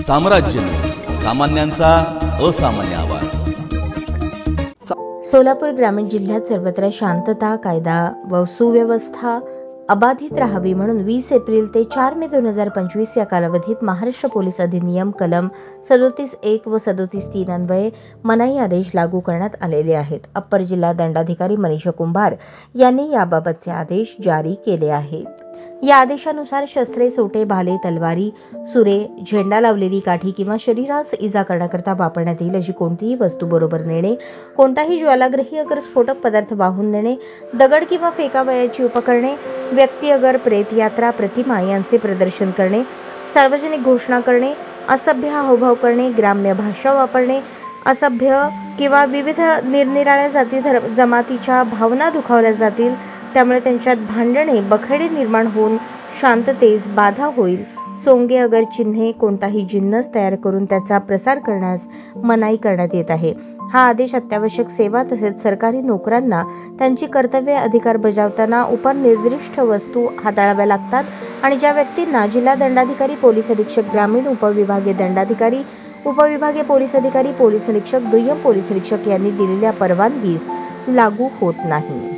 साम्राज्य सामान्यांचा असामान्य आवाज। सोलापूर ग्रामीण जिल्ह्यात सर्वत्र शांतता, कायदा व सुव्यवस्था अबाधित राहावी म्हणून 20 एप्रिल ते 4 मे 2025 या कालावधीत महाराष्ट्र पोलीस अधिनियम कलम 37(1) व 37(3) अन्वये मनाई आदेश लागू करण्यात आलेले आहेत। अप्पर जिल्हा दंडाधिकारी मनीषा कुंभार यांनी याबाबतचे आदेश जारी केले आहेत। या आदेशानुसार शस्त्रे, सोटे, भाले, तलवारी, सुरे, झेंडा लावलेली काठी किंवा शरीरास इजा करण्याकरता वापरण्यात येईल अशी कोणतीही वस्तू बरोबर नेणे, कोणताही ज्वालाग्रही अगर स्फोटक पदार्थ वाहून नेणे, दगड किंवा फेकावयाची उपकरणे, व्यक्ती अगर प्रेत यात्रा, प्रतिमा यांचे प्रदर्शन करणे, सार्वजनिक घोषणा करणे, असभ्य हावभाव करणे, ग्राम्य भाषा वापरणे, असभ्य किंवा विविध निरनिराळ्या जाती जमातीच्या भावना दुखावल्या जातील, त्यामुळे त्यांच्यात भांडणे, बखेडे निर्माण होऊन शांततेस बाधा होईल, सोंगे अगर चिन्हे, कोणताही जिन्नस तयार करून त्याचा प्रसार करण्यास मनाई करण्यात येत आहे। हा आदेश अत्यावश्यक सेवा तसेच सरकारी नोकरांना त्यांची कर्तव्ये अधिकार बजावताना उपनिर्दिष्ट वस्तू हाताळाव्या लागतात आणि ज्या व्यक्तींना जिल्हा दंडाधिकारी, पोलीस अधीक्षक ग्रामीण, उपविभागीय दंडाधिकारी, उपविभागीय पोलीस अधिकारी, पोलीस निरीक्षक, दुय्यम पोलीस निरीक्षक यांनी दिलेल्या परवानगीस लागू होत नाही।